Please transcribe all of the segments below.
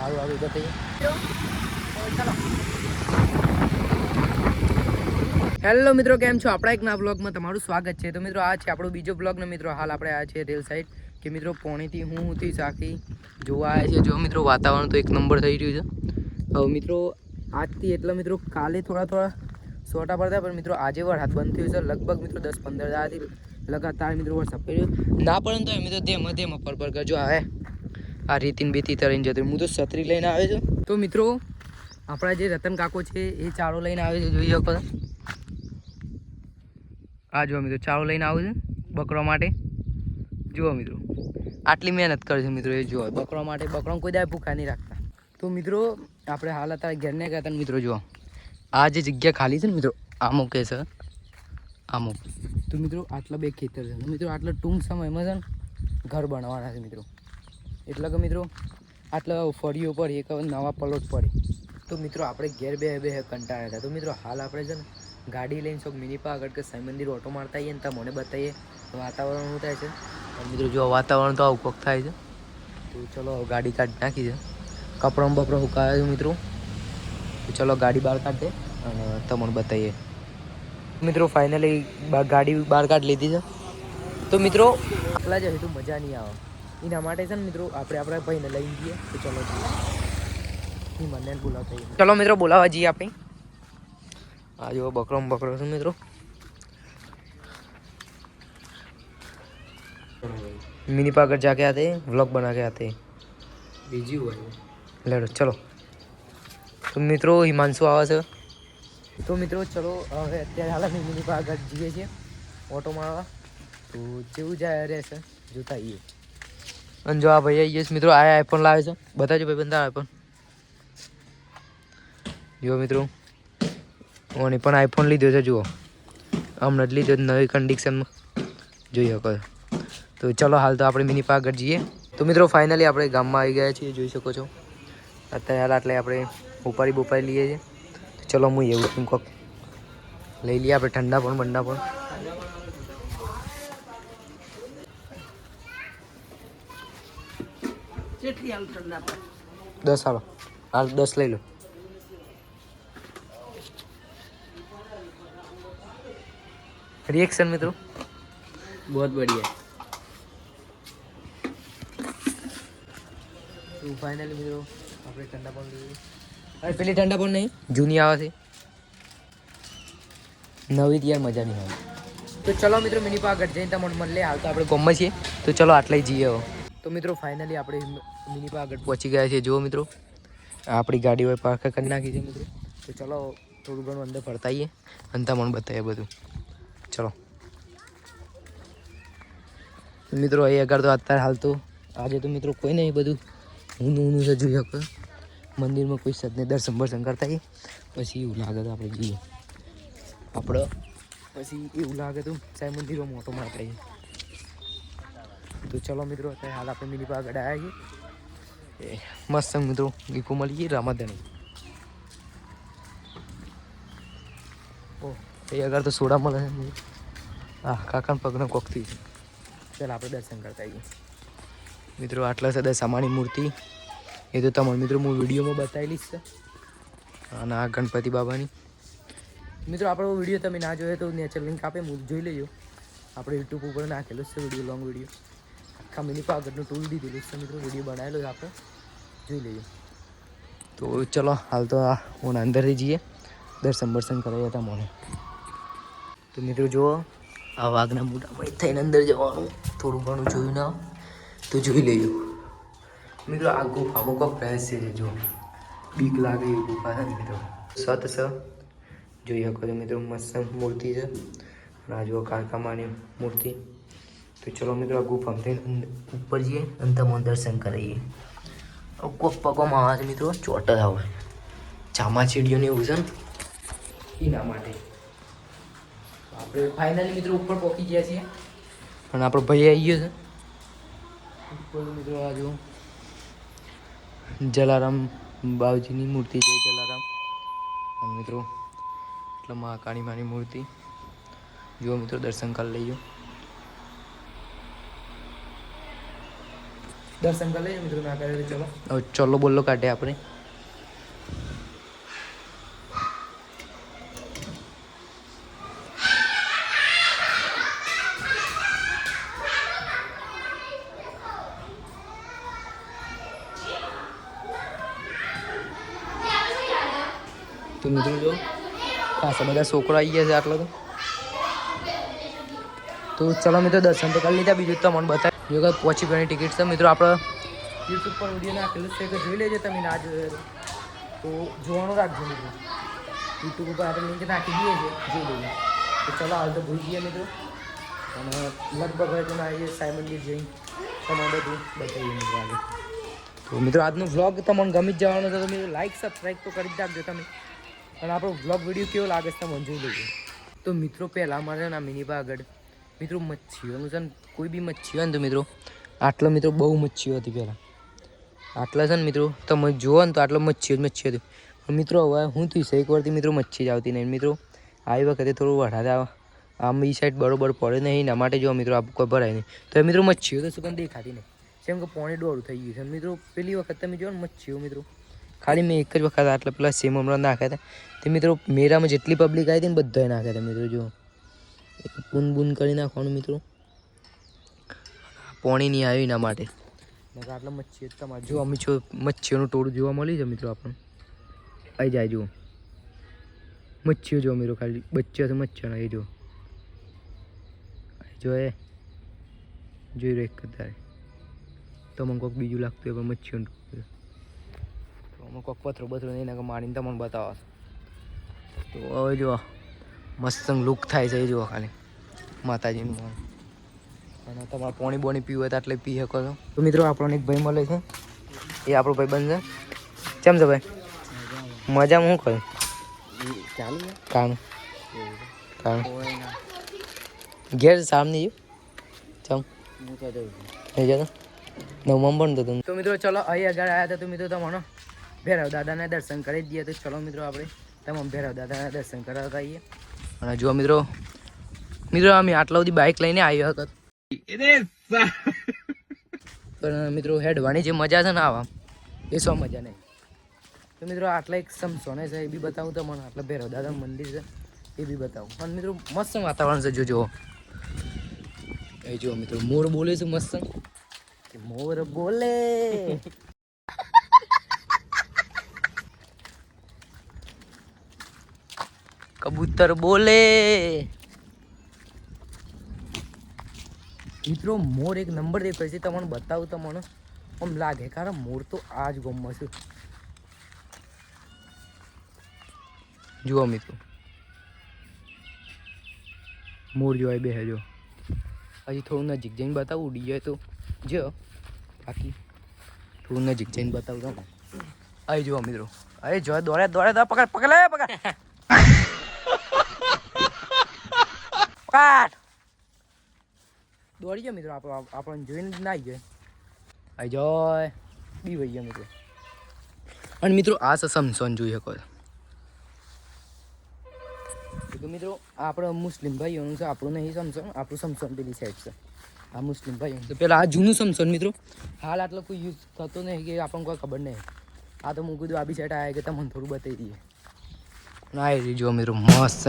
સારું બતાવીએ. હેલો મિત્રો, કેમ છો? આપણા એક નવા બ્લોગમાં તમારું સ્વાગત છે. તો મિત્રો આ છે આપણો બીજો બ્લોગ ને મિત્રો હાલ આપણે આ છે રેલ સાઈડ કે મિત્રો પોણીથી હું થી સાખી જોવા આવ્યા છે. જો મિત્રો વાતાવરણ તો એક નંબર થઈ રહ્યું છે. હવે મિત્રો આજથી એટલે મિત્રો કાલે થોડા સોટા પડતા, પણ મિત્રો આજે વરસાદ બંધ થયું છે. લગભગ મિત્રો 10-15 દાડાથી લગાતાર મિત્રો વરસાદ પડ્યો ના પડે તો મિત્રો ધેમ પર કરજો. આવે આ રીતિન બીતી તરીને જતો હું તો છત્રી લઈને આવે છું. તો મિત્રો આપણા જે રતન કાકો છે એ ચાળો લઈને આવે છે, જોઈ શકો. આ જુઓ મિત્રો ચાળો લઈને આવું છે બકરો માટે. જુઓ મિત્રો આટલી મહેનત કરે છે મિત્રો, એ જુઓ બકરો માટે. બકરો કોઈ દાય ભૂખા નહીં રાખતા. તો મિત્રો આપણે હાલ અત્યારે ઘેરને ગયા હતા મિત્રો. જુઓ આ જે જગ્યા ખાલી છે ને મિત્રો, આમો કે છે આમો. તો મિત્રો આટલા બે ખેતર છે મિત્રો. આટલા ટૂંક સમયમાં છે ને ઘર બનાવવાના છે મિત્રો. એટલે કે મિત્રો આટલા ફળીઓ પર એક નવા પલોટ પડે. તો મિત્રો આપણે ઘેર બે કંટાળ્યા હતા. તો મિત્રો હાલ આપણે છે ને ગાડી લઈને શોખ મિનિપા આગળ કે સાંઈ મંદિર ઓટો મારતા આવીએ ને ત્યાં મને બતાવીએ વાતાવરણ શું થાય છે. મિત્રો જો વાતાવરણ તો આવું કોક થાય છે. તો ચલો ગાડી કાઢી નાખી છે. કપડાં બપડો સુકાવે છે મિત્રો. તો ચલો ગાડી બહાર કાઢ દે અને તમને બતાવીએ. મિત્રો ફાઇનલી ગાડી બહાર કાઢી લીધી છે. તો મિત્રો એકલા જ તો મજા નહીં આવે. એના માટે છે ને મિત્રો આપણે આપણા ભાઈને લઈને જઈએ. તો ચલો મને બોલાવતા ચલો મિત્રો બોલાવવા જઈએ આપણે. આ જો બકરો છે મિત્રો. मिनी पाकर जाके आते हैं, व्लॉग बना के आते हैं. बिजी हुआ है लेडो चलो. तो મિત્રો હિમાંશુ આવે છે. તો મિત્રો ચલો હવે અત્યારે હાલ અમે મિની પાકર જઈએ છીએ ઓટો મારવા. તો જેવું જાય રહેશે જોતા આવીએ. અને જો આ ભાઈ આવીએ મિત્રો, આ આઈફોન લાવે છે. બતાજો ભાઈ બંધા આઈફોન. જો મિત્રો ઓને પણ આઈફોન લીધો છે. જુઓ હમણાં જ લીધો નવી કન્ડિશનમાં જોઈ શકો. તો ચલો હાલ તો આપણે મિની પાર્ક જઈએ. તો મિત્રો ફાઇનલી આપણે ગામમાં આવી ગયા છીએ, જોઈ શકો છો. અત્યારે હાલ એટલે આપણે ઉપાડી લઈએ છીએ. તો ચલો હું એવું કોક લઈ લઈએ આપણે ઠંડા પણ બંડા પણ. દસ હાલો હાલ 10 લઈ લો. रिएक्शन मित्रों बहुत बढ़िया. तो फाइनली મિત્રો આપણે ઠંડા પણ લઈએ. અરે પેલી ઠંડા પણ નહીં, જૂની આવે છે નવી યાર, મજા નહીં આવે. તો ચલો મિત્રો મિની પાર્ક જઈને તમને મળે. હાલ તો આપણે ગોમમાં છીએ. તો ચલો આટલા જઈએ હવે. તો મિત્રો ફાઇનલી આપણે મિની પાર્ક પહોંચી ગયા છીએ. જુઓ મિત્રો આપણી ગાડી હોય પાર્ક કરી નાખી છે મિત્રો. તો ચલો થોડું ઘણું અંદર ફરતા આવીએ અને તમને બતાવીએ બધું. ચલો મિત્રો અહીં આગળ તો અત્યારે હાલ તો આજે તો મિત્રો કોઈ નહીં, બધું ઊનું છે. જોઈ શકો મંદિરમાં કોઈ સદને દર્શન કરતા આવીએ. પછી એવું લાગે તો આપણે જઈએ. આપણે પછી એવું લાગે તો સાંઈ મંદિરો મોટો મારતા આવીએ. તો ચલો મિત્રો અત્યારે હાલ આપણે મિની પાર્ક આવ્યા છીએ. મસ્ત મિત્રો ગીકો મળી ગઈ રામાધણી. ઓહ એ આગળ તો સોડા મળે છે. હા કાકા પગનો કોકથી છે. ચાલ આપણે દર્શન કરતા આવીએ મિત્રો. આટલા છે દશામાની મૂર્તિ. એ તો તમારે મિત્રો હું વિડીયોમાં બતાવેલી જ છે. અને આ ગણપતિ બાબાની મિત્રો આપણો વિડીયો તમે ના જોયો તો નેચર લિંક આપે હું જોઈ લેજો. આપણે યુટ્યુબ ઉપર નાખેલો છે વિડીયો, લોંગ વિડીયો. આખા મિની પાર્કનું ટૂલ દીધેલું છે મિત્રો. વિડીયો બનાવેલો છે આપણે, જોઈ લેજો. તો ચલો હાલ તો હું અંદરથી જઈએ દર્શન કરાવ્યા હતા મને. તો મિત્રો જુઓ આ વાઘના મોટા ભાઈ થઈને અંદર જવાનું થોડું ઘણું જોયું ના તો જોઈ લેજો મિત્રો. આ ગુફામાં કોક રહસ્ય છે. જો બીક લાગે એવી ગુફા છે મિત્રો. સત છે જોઈ શકો છો મિત્રો. મસ્ત મૂર્તિ છે. રાજુ કાળકામાની મૂર્તિ. તો ચલો મિત્રો આ ગુફામાં થઈને ઉપર જઈએ અને તમને દર્શન કરાવીએ. કોક પગોમાં આવે છે મિત્રો, ચોટ જ આવે. ચામાચીડીઓને એવું છે ને એના માટે. આપણે ફાઇનલી મિત્રો ઉપર પહોંચી ગયા છીએ. અને આપણો ભાઈ આવી ગયો છે ઉપર મિત્રો. આ જો જલારામ બાવજીની મૂર્તિ છે. જલારામ અને મિત્રો એટલે મહાકાળી માની મૂર્તિ. જો મિત્રો દર્શન કરી લઈજો. દર્શન કરી લઈએ મિત્રો, ના કરે ચલો હવે ચલો બોલો કાઢે આપણે. તો મિત્રો જો ખાસા બધા છોકરો આવી ગયા છે આટલો તો ચલો મિત્રો દર્શન તો કરી લીધા. બીજું તમને બતાવી જો પહોંચી ગણી ટિકિટ છે મિત્રો. આપણે યુટ્યુબ પર વિડીયો નાખેલું છે કે જોઈ લેજો તમે, ના જોયો તો જોવાનું રાખજો મિત્રો. યુટ્યુબ ઉપર આપણે લિંક નાખી દઈએ છીએ, જોઈ લેજો. તો ચલો હાલ તો ભૂલી ગયા મિત્રો, અને લગભગ હવે તો આવીએ સાયમન ગીર જઈને તમને બધું બતાવીએ મિત્રો આગળ. તો મિત્રો આજનો વ્લોગ તમને ગમી જ જવાનો તો તમે લાઈક સબસ્ક્રાઈબ તો કરી જ રાખજો તમે. અને આપણો વ્લોગ વિડીયો કેવો લાગે છે તમે જોઈ લેજો. તો મિત્રો પહેલાં અમારે ના મિનીપા આગળ મિત્રો મચ્છીઓનું છે ને, કોઈ બી મચ્છી હોય ને તો મિત્રો આટલો મિત્રો બહુ મચ્છીઓ હતી પહેલાં. આટલા છે ને મિત્રો તમે જુઓ ને તો આટલો મચ્છી હતી. મિત્રો હવે હું થયું છે એક વારથી મિત્રો મચ્છી જ આવતી નહીં મિત્રો. આવી વખતે થોડું વધારે આમ એ સાઈડ બરોબર પડે નહીં એના માટે જો મિત્રો આપ કોઈ ભરાય નહીં. તો એ મિત્રો મચ્છીઓ તો શું કંઈ દેખાતી નહીં, જેમ કે પોણે દોડું થઈ ગયું છે મિત્રો. પેલી વખત તમે જુઓ ને મચ્છીઓ મિત્રો ખાલી મેં એક જ વખત આટલા પેલા સેમ હમણાં નાખ્યા હતા તે મિત્રો. મેરામાં જેટલી પબ્લિક આવી હતી ને બધાએ નાખ્યા હતા મિત્રો. જો બૂન બૂન કરી નાખવાનું મિત્રો, પોણી નહીં આવ્યું એના માટે. આટલા મચ્છીઓ તમારે જો અમે છો મચ્છીઓનું ટોળું જોવા મળી છે મિત્રો. આપણને આવી જાય જુઓ મચ્છીઓ જો મિત્રો, ખાલી બચ્ચા છે મચ્છીઓના એ જો જો એ જોઈ રહ્યો એક તારે. તો મને કોઈક બીજું લાગતું હોય પણ મચ્છીઓનું ટોળું તો અમે કોઈક પથરો બથરો નહીં નાખે મારીને તમને બતાવો. તો હવે જુઓ મસ્ત લુક થાય છે એ જુઓ ખાલી માતાજીનું. અને તમારે પાણી બોણી પીવું હોય તો એટલે પી શકો છો. તો મિત્રો આપણને એક ભાઈ મળે છે, એ આપણો ભાઈ બનશે. કેમ છે ભાઈ? મજામાં શું કહ્યું ચાલુ કામ કામ ઘેર સામને ચમ નહીં જતો નવમાં પણ તો. તો મિત્રો ચલો અહીં આગળ આવ્યા હતા તો મિત્રો તમારો ભૈરવ દાદાના દર્શન કરી જ દઈએ. તો ચલો મિત્રો આપણે તમામ ભૈરવ દાદાના દર્શન કરાવતા આવીએ. અને જો મિત્રો અમે આટલા બધી બાઇક લઈને આવ્યો હતો પણ મિત્રો હેડવાની જે મજા છે ને આવા એ શું મજા નહીં. તો મિત્રો આટલા એક સમસોને છે એ બી બતાવું તમને. આટલા ભૈરવ દાદા મંદિર છે એ બી બતાવું. અને મિત્રો મસ્ત વાતાવરણ છે જો એ જો મિત્રો મોર બોલે છે મસ્ત કે મોર બોલે. કબૂતર બોલે. મિત્રો મોર એક નંબર દેખાય છે તમને બતાવું. તમને આમ લાગે કારણ મોર તો આ જ ગમમાં છે. જુઓ મિત્રો મોર જોવાય બે જો. હજી થોડું નજીક જઈને બતાવું, ઉડી જાય તો જો, બાકી થોડું નજીક જઈને બતાવું તમને. અહીં જુઓ મિત્રો, અહીં જો દોડે પકડ પકડ દોડી જાય મિત્રો. આપણને જોઈને ના આવી જાય. આવી જાય બી વહી ગયા મિત્રો. અને મિત્રો આ સમસોન જોઈ શકો છો મિત્રો. આપણે મુસ્લિમ ભાઈઓનું છે, આપણું નહીં સમસોન. આપણું સમસોન પેલી સાઈડ છે. આ મુસ્લિમ ભાઈઓનું તો પેલા આ જૂનું સમસોન મિત્રો. હાલ આટલો કોઈ યુઝ થતો નહીં કે આપણને કોઈ ખબર નહીં. આ તો હું કીધું આ બી સાઈડ આવ્યા કે તમને થોડું બતાવી દઈએ. ના એ જો મિત્રો મસ્ત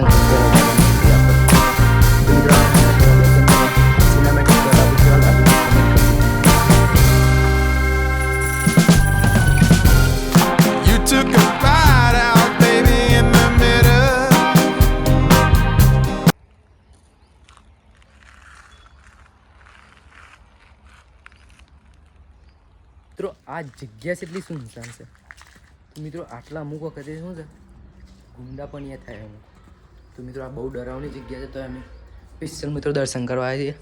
મિત્રો આ જગ્યા છે એટલી સુનસાન છે. તો મિત્રો આટલા અમુક વખતે શું છે ગુંડા પણ અહીંયા થાય અમુક. તો મિત્રો આ બહુ ડરાવની જગ્યા છે. તો અમે સ્પેશિયલ મિત્રો દર્શન કરવા આવ્યા છીએ.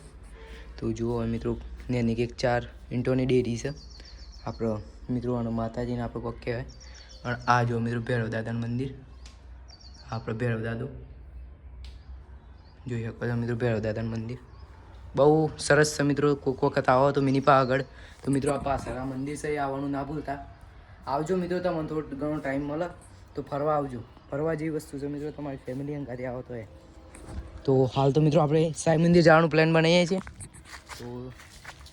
તો જુઓ મિત્રો એની કંઈક 4 ઈંટોની ડેરી છે આપણો મિત્રો. અને માતાજીને આપણે કોક કહેવાય. અને આ જુઓ મિત્રો ભૈરવ દાદાનું મંદિર. આપણે ભૈરવ દાદો જોઈ શકો છો મિત્રો. ભૈરવ દાદાનું મંદિર બહુ સરસ છે મિત્રો. કોઈક વખત આવો તો મિનીપા આગળ તો મિત્રો આ પાછળ આ મંદિર છે એ આવવાનું ના ભૂલતા. આવજો મિત્રો, તમને થોડો ઘણો ટાઈમ મળે તો ફરવા આવજો. ફરવા જેવી વસ્તુ છે મિત્રો. તમારી ફેમિલી અંગાથી આવો તો તો હાલ તો મિત્રો આપણે સાંઈ મંદિર જવાનું પ્લાન બનાવીએ છીએ. તો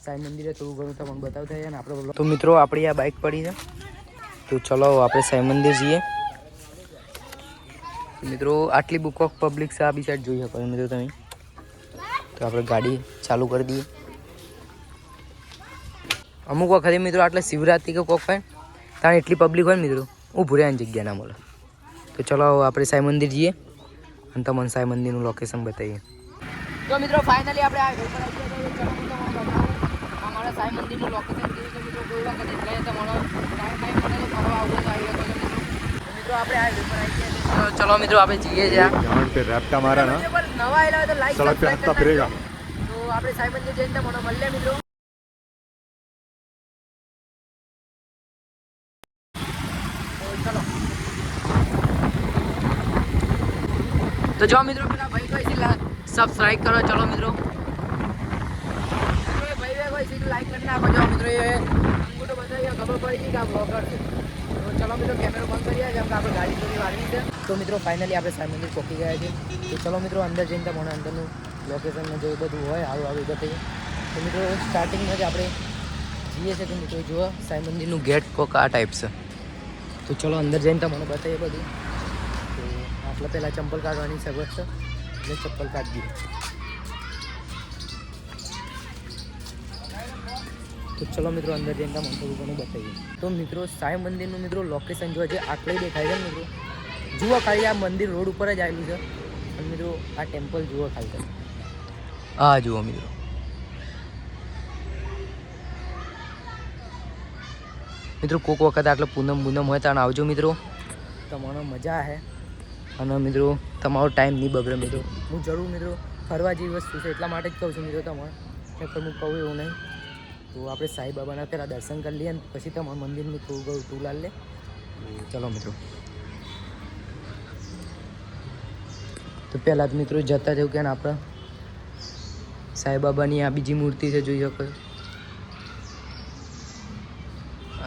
સાંઈ મંદિરે થોડું ઘણું તમને બતાવતા છે ને આપણે. તો મિત્રો આપણી આ બાઇક પડી છે, તો ચલો આપણે સાંઈ મંદિર જઈએ. મિત્રો આટલી બુક ઓફ પબ્લિક છે, આ બી સાઈડ જોઈ શકો મિત્રો તમે. તો આપણે ગાડી ચાલુ કરી દઈએ. અમુક વખતે મિત્રો આટલે શિવરાત્રિ કે કોક હોય ત્યાં એટલી પબ્લિક હોય ને મિત્રો ઊભું રહેવાની જગ્યા ના મળે. તો ચલો આપણે સાંઈ મંદિર જઈએ અને તમને સાંઈ મંદિરનું લોકેશન બતાવીએ. તો મિત્રો ફાઇનલી આપણે આ અમારા સાંઈ મંદિરનું લોકેશન જોયું છે મિત્રો. કોઈ વખત એટલે તમારો ટાઈમ મળે તો ફરવા આવું તો આવી શકો મિત્રો. આપણે આ ઉપર આવી ગયા. ચલો મિત્રો આપણે જઈએ જ્યાં पे रैप्टा मारा ना नवा आएला तो लाइक सड़क पे हफ्ता फिरेगा. तो આપણે સાંઈ મંદિર જઈને મને મળીએ મિત્રો. तो जो મિત્રો પેલા ભાઈ કોઈ છે સબસ્ક્રાઇબ કરો. ચલો મિત્રો ભાઈ કોઈ છે લાઈક કરી નાખો. જો મિત્રો એ અંગૂઠો બતાવી ખબર પડી ગઈ કે આ બ્લોગર છે. તો ચલો મિત્રો કેમેરો બંધ કરીએ જેમ કે આપણે ગાડી થોડી વાળવી છે. તો મિત્રો ફાઇનલી આપણે સાંઈ મંદિર પહોંચી ગયા છે. તો ચલો મિત્રો અંદર જઈને તમને અંદરનું લોકેશન જે બધું હોય આવું બતાવીએ. તો મિત્રો સ્ટાર્ટિંગમાં જ આપણે જઈએ છીએ. તો મિત્રો જુઓ સાંઈ મંદિરનું ગેટ કોક આ ટાઈપ છે. તો ચલો અંદર જઈને તમને બતાવીએ બધું. એટલે પહેલાં ચંપલ કાઢવાની સગવડ છે એટલે ચપ્પલ કાઢી દઈએ. તો ચલો મિત્રો અંદર જઈને તમને થોડું ઘણું બતાવીએ. તો મિત્રો સાંઈ મંદિરનું મિત્રો લોકેશન જોવા જે આટલે દેખાય છે મિત્રો. જુઓ ખાલી આ મંદિર રોડ ઉપર જ આવેલું છે અને મિત્રો આ ટેમ્પલ જુઓ ખાલી તમે. હા જુઓ મિત્રો. મિત્રો કોઈક વખત આટલે પૂનમ હોય ત્યાં આવજો મિત્રો, તમને મજા આવે. અને મિત્રો તમારો ટાઈમ નહીં બગડે મિત્રો. હું જરૂર મિત્રો ફરવા જેવી વસ્તુ છે એટલા માટે જ કહું છું મિત્રો તમારે નકર હું કહું એવું નહીં. તો આપણે સાંઈ બાબાના પહેલાં દર્શન કરી લઈએ ને પછી તમારા મંદિરનું થોડું ઘણું ટૂર લે. ચલો મિત્રો. તો પહેલાં તો મિત્રો જતા જવું કે આપણે સાંઈ બાબાની આ બીજી મૂર્તિ છે જોઈ શકો.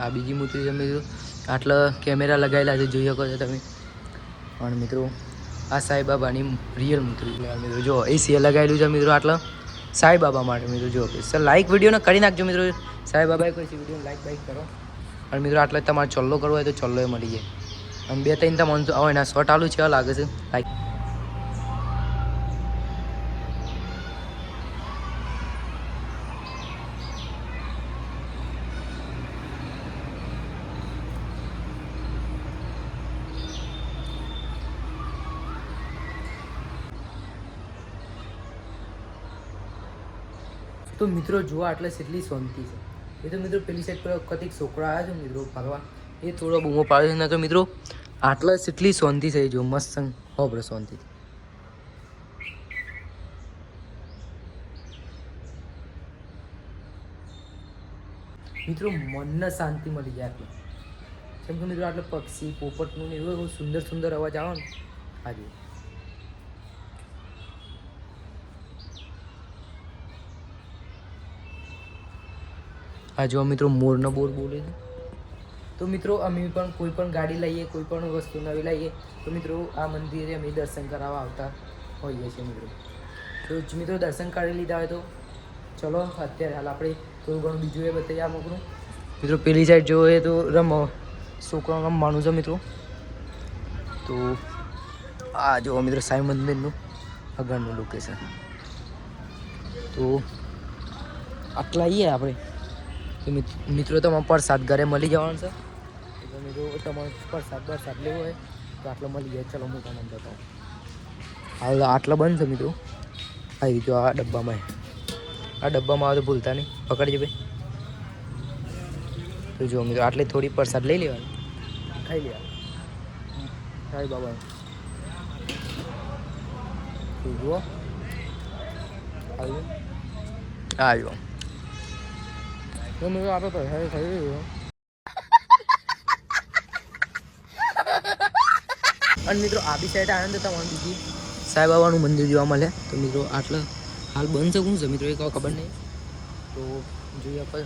આ બીજી મૂર્તિ છે મિત્રો. આટલા કેમેરા લગાવેલા છે જોઈ શકો છો તમે. અને મિત્રો આ સાંઈ બાબાની રિયલ મૂર્તિ મિત્રો જો એસી લગાવેલું છે મિત્રો આટલા સાંઈ બાબા માટે મિત્રો. જો સર લાઈક વિડીયોને કરી નાખજો મિત્રો. સાંઈ બાબાએ કોઈ વિડીયો લાઈક કરો. અને મિત્રો આટલા તમારે ચોલ્લો કરવો હોય તો ચોલ્લો મળી જાય. અને 2-3 તમને આવે એના શોર્ટ આલું છે લાગે છે લાઈક. તો મિત્રો જુઓ આટલે કેટલી શાંતિ છે. એ તો મિત્રો પેલી સાઈડ પર કતિક છોકરા આવ્યા છે મિત્રો ફરવા એ થોડો બૂમો પાડે છે. તો મિત્રો આટલા કેટલી શાંતિ છે જો મસ્ત હોબરે શાંતિ. મિત્રો મનને શાંતિ મળી જાય આટલે. કેમ કે મિત્રો આટલે પક્ષી પોપટનું ને એવું સુંદર અવાજ આવે ને આજે. આ જો મિત્રો મોરનો બોર બોલે છે. તો મિત્રો અમે પણ કોઈ પણ ગાડી લઈએ કોઈ પણ વસ્તુ નવી લઈએ તો મિત્રો આ મંદિરે અમે દર્શન કરાવવા આવતા હોઈએ છીએ મિત્રો. તો મિત્રો દર્શન કરી લીધા હોય તો ચલો અત્યારે હાલ આપણે થોડું ઘણું બીજું એ બતાવીએ આ મોકલું મિત્રો. પેલી સાઈડ જોઈએ તો છોકરાઓ રમવાનું છે મિત્રો. તો આ જો મિત્રો સાંઈ મંદિરનું આગળનું લોકેશન. તો આટલા આવીએ આપણે. તો મિત્રો તમારે પ્રસાદ ઘરે મળી જવાનું છે. તો મિત્રો તમારે પ્રસાદ લેવો હોય તો આટલો મળી જાય. ચલો હું તમને બતાવું. હાલ આટલા બંધ છે મિત્રો. આવી રીતે આ ડબ્બામાં આવે તો ભૂલતા નહીં પકડજો ભાઈ. તો જો મિત્રો આટલે થોડી પ્રસાદ લઈ લેવાની ખાઈ લેવા સાંઈ બાબા. તો જુઓ આવ્યો તો મિત્રો આપણે પૈસા ખાઈ રહ્યો. અને મિત્રો આ બી સાઈડ આનંદ હતા બીજી સાંઈ બાબાનું મંદિર જોવા મળે. તો મિત્રો આટલા હાલ બંધ છે શું છે મિત્રો એ ખબર નહીં. તો જોઈએ આપણે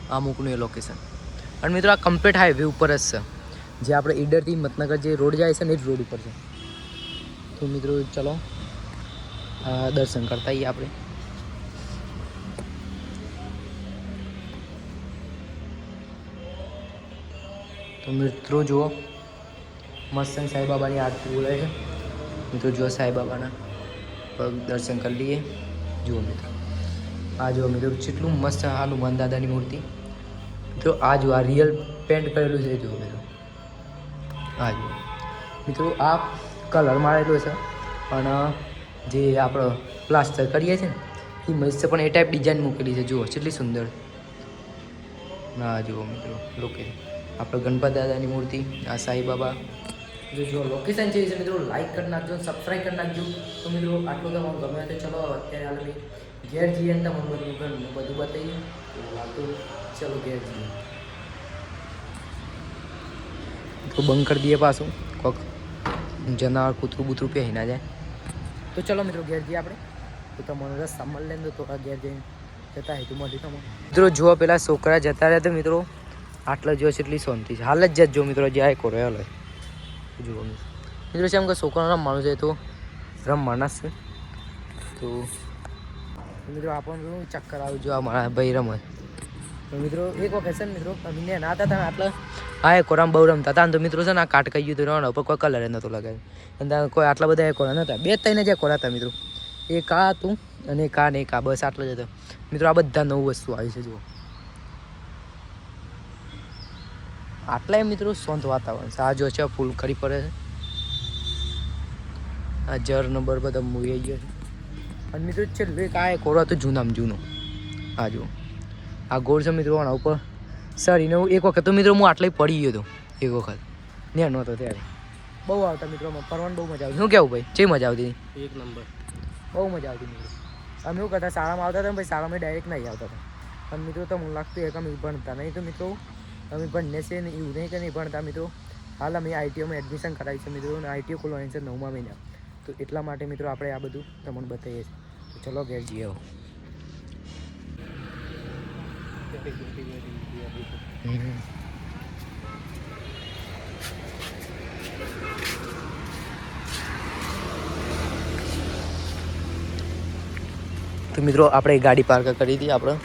આ મૂકનું એ લોકેશન. અને મિત્રો આ કમ્પ્લીટ હાઈવે ઉપર જ છે જે આપણે ઈડરથી હિંમતનગર જે રોડ જાય છે ને એ જ રોડ ઉપર છે. તો મિત્રો ચલો દર્શન કરતા આવીએ આપણે. તો મિત્રો જુઓ મસ્ત સાંઈબાબાની આરતી બોલાય છે. મિત્રો જુઓ સાંઈબાબાના પગ દર્શન કરી લઈએ. જુઓ મિત્રો આ જુઓ મિત્રો કેટલું મસ્ત હનુમાન દાદાની મૂર્તિ. મિત્રો આ જુઓ આ રિયલ પેન્ટ કરેલું છે. જુઓ મિત્રો આ જુઓ મિત્રો આ કલર મારેલો છે પણ જે આપણે પ્લાસ્ટર કરીએ છીએ ને એ મસ્ત પણ એ ટાઈપ ડિઝાઇન મૂકેલી છે. જુઓ કેટલી સુંદર. ના જુઓ મિત્રો લોકેશન આપણે ગણપત દાદાની મૂર્તિ, આ સાંઈબાબા. જો લોકેશન છે મિત્રો લાઈક કરી નાખજો, સબસ્ક્રાઈબ કરી નાખજો. તો મિત્રો આટલું તમારું ગમે તો ચલો અત્યારે હાલ અમે ઘેર જઈએ ને તમને બધું બતાવીએ. તો હાલ તો ચલો ઘેર જઈએ. તો બંધ કરી દઈએ પાછું કોક જનાવર કૂતરું બૂતરું પહેરી ના જાય. તો ચલો મિત્રો ઘેર જઈએ આપણે. તો તમને રસ્તા મળી લે તો ઘેર જઈને જતા હેતું મળી તમને. મિત્રો જુઓ પેલા છોકરા જતા રહ્યા તો મિત્રો આટલા જો એટલી શાંતિ છે. હાલ જ જો મિત્રો જે આ કોરો હાલ જુઓ મિત્રો છે એમ કે છોકરાને રમવાનું છે તો રમવાના છે. તો મિત્રો આપણને ચક્કર આવ્યું જો અમારા ભાઈ રમે. તો મિત્રો એક વખત છે ને મિત્રો અમે ના હતા આટલા આ કોરામ બહુ રમતા હતા. તો મિત્રો છે ને આ કાટ કહી ગયું હતું રમવા ઉપર કોઈ કલર નહોતો લગાવ્યો. અને કોઈ આટલા બધા કોરા નહોતા. 2-3 જ કોરા હતા મિત્રો. એક આ હતું અને એક આ ને એક આ બસ આટલો જ હતો મિત્રો. આ બધા નવું વસ્તુ આવી છે જુઓ. આટલા મિત્રો શાંત વાતાવરણ છે. આ જો છે ફૂલ ખરી પડે છે. આ જર નંબર બધા મૂવી ગયો છે. અને મિત્રો છેલ્લું એક આ કોરો હતો જૂનામાં જૂનો. આ જુઓ આ ગોળ છે મિત્રો. આના ઉપર સરીને એક વખત તો મિત્રો હું આટલે પડી ગયો હતો. એક વખત નેનો હતો ત્યારે બહુ આવતા મિત્રો. ફરવાની બહુ મજા આવતી. શું કહેવું ભાઈ? કેવી મજા આવતી? એક નંબર બહુ મજા આવતી મિત્રો. અમે એવું કરતા શાળામાં આવતા હતા ભાઈ શાળામાં ડાયરેક્ટ નહીં આવતા હતા. અને મિત્રો તો મને લાગતું એ કે અમે ભણતા નહીં. તો મિત્રો અમે ભણને છે ને એવું નહીં કે નહીં ભણતા મિત્રો. હાલ અમે આઈટીઓમાં એડમિશન કરાવી છે મિત્રો. અને આઈટીઓ ખોલવાની છે 9મા મહિના. તો એટલા માટે મિત્રો આપણે આ બધું તમને બતાવીએ છીએ. તો ચલો ઘેર જઈએ. તો મિત્રો આપણે ગાડી પાર્ક કરી હતી આપણે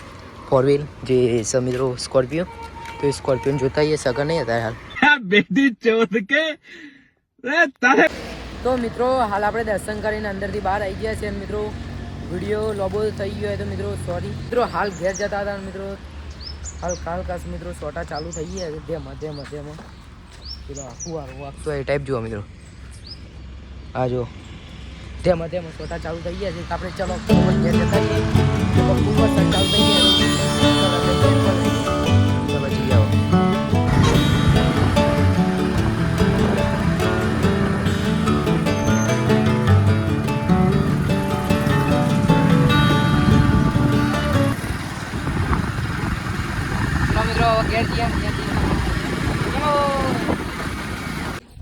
4 વ્હીલ જે છે મિત્રો સ્કોર્પિયો. તો એ સ્કોર્પિયો જોતા આવીએ. સગા નહીં હતા હાલ બેટી ચોથ કે. તો મિત્રો હાલ આપણે દર્શન કરીને અંદરથી બહાર આવી ગયા છે. અને મિત્રો વિડીયો લોબો થઈ ગયો હોય તો મિત્રો સોરી. મિત્રો હાલ ઘેર જતા હતા મિત્રો હાલ કાસ મિત્રો સોટા ચાલુ થઈ ગયા છે. ધેમાં પેલો ફુવારો વાગતો એ ટાઈપ જુઓ મિત્રો. આ જો ધેમાં સોટા ચાલુ થઈ ગયા છે. આપણે ચલો ઘેર જતા રહીએ. ચાલુ થઈ ગયા જઈ આવો.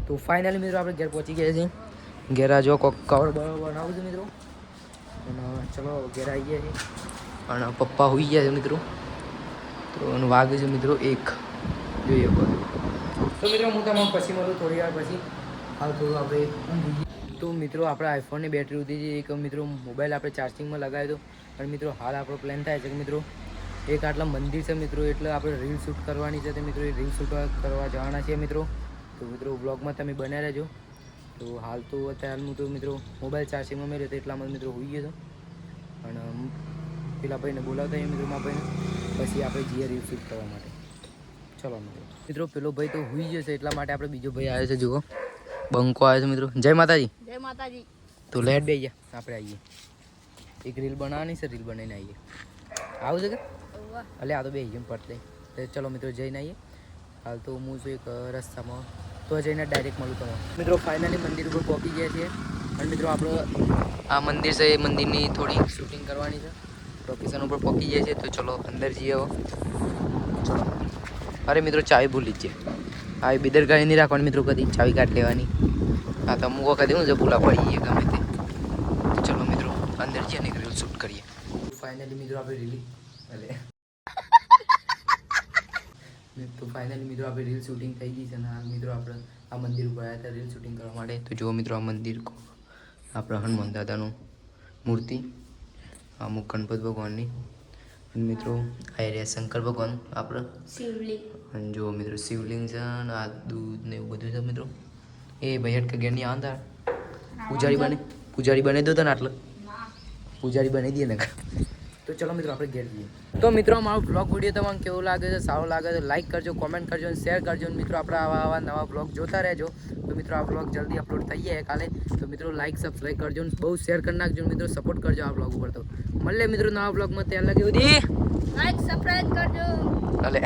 તો ફાઇનલી મિત્રો આપણે ઘેર પહોંચી ગયા છીએ. ઘેર આ જો કોક કવર બનાવું છું મિત્રો. અને ચલો ઘેર આવી ગયા છીએ. અને પપ્પા હોઈ ગયા છે મિત્રો. તો વાગે છે મિત્રો 1 જોઈએ બધું. તો મિત્રો હું તમને પછી મળું થોડી વાર પછી. હાલ થોડું આપણે તો મિત્રો આપણે આઈફોનની બેટરી ઉતરી છે. એક મિત્રો મોબાઈલ આપણે ચાર્જિંગમાં લગાવ્યો હતો. અને મિત્રો હાલ આપણો પ્લાન થાય છે કે મિત્રો એક આટલા મંદિર છે મિત્રો. એટલે આપણે રીલ શૂટ કરવાની છે. તો મિત્રો એ રીલ શૂટ કરવા જવાના છીએ મિત્રો. તો મિત્રો બ્લોગમાં તમે બન્યા રહેજો. તો હાલ તો અત્યારે હું તો મિત્રો મોબાઈલ ચાર્જિંગમાં મેં રહેતો એટલામાં મિત્રો હોઈ ગયો હતો. અને પેલા ભાઈને બોલાવતા મિત્રો મારા ભાઈને. પછી આપણે જઈએ રીલ શૂટ કરવા માટે. ચલો મિત્રો પેલો ભાઈ તો હોઈ જશે એટલા માટે આપણે બીજો ભાઈ આવ્યો છે. જુઓ બંકો આવ્યો છે મિત્રો. જય માતાજી. જય માતાજી. તો લેટ બે ગયા આપણે આવીએ. એક રીલ બનાવવાની છે. રીલ બનાવીને આવીએ. આવું છે કે અલે આ તો બે જેમ પડતે. ચલો મિત્રો જઈને આવીએ. હાલ તો હું છું એક રસ્તામાં તો જઈને ડાયરેક્ટ મળું તમને. મિત્રો ફાઇનલી મંદિર ઉપર પહોંચી ગયા છીએ. અને મિત્રો આપણો આ મંદિર છે. એ મંદિરની થોડી શૂટિંગ કરવાની છે. લોકેશન ઉપર પહોંચી ગયા છીએ. તો ચલો અંદર જઈએ હવે. ચલો. અરે મિત્રો ચાવી ભૂલી જ છે. આવી બેદરકારી નહીં રાખવાની મિત્રો. કદી ચાવી કાઢ લેવાની. હા તો અમુક વખતે હું છે ભૂલા પડી ગઈએ ગમે તે. તો ચલો મિત્રો અંદર જઈએ ને રીલ શૂટ કરીએ. ફાઇનલી મિત્રો આપણે રીલ તો ફાઇનલી મિત્રો આપણે રીલ શૂટિંગ થઈ ગઈ છે. અને હાલ મિત્રો આપણે આ મંદિર ઉપર આવ્યા હતા રીલ શૂટિંગ કરવા માટે. તો જુઓ મિત્રો આ મંદિર આપણા હનુમાન દાદાનું મૂર્તિ. અમુક ગણપત ભગવાનની. અને મિત્રો આ રહ્યા શંકર ભગવાન આપણે અને જો મિત્રો શિવલિંગ છે ને આ દૂધ ને એવું બધું છે મિત્રો. એ ભાઈ હેડ કે ઘેરની આંધા પૂજારી બને દો તને આટલો પૂજારી બની દઈએ ને. તો ચલો મિત્રો આપણે ઘેર જઈએ. તો મિત્રો મારો બ્લોગ વિડીયો તમને કેવો લાગે છે, સારો લાગે તો લાઈક કરજો, કોમેન્ટ કરજો અને શેર કરજો. મિત્રો આપણે આવા નવા બ્લોગ જોતા રહેજો. તો મિત્રો આ બ્લોગ જલ્દી અપલોડ થઈ જાય કાલે. તો મિત્રો લાઈક સબસ્ક્રાઈબ કરજો અને બહુ શેર કરી નાખજો. મિત્રો સપોર્ટ કરજો આ બ્લોગ ઉપર. તો મળે મિત્રો નવા બ્લોગમાં. ત્યાં લગી સુધી લાઈક સબસ્ક્રાઇબ કરજો. ભલે.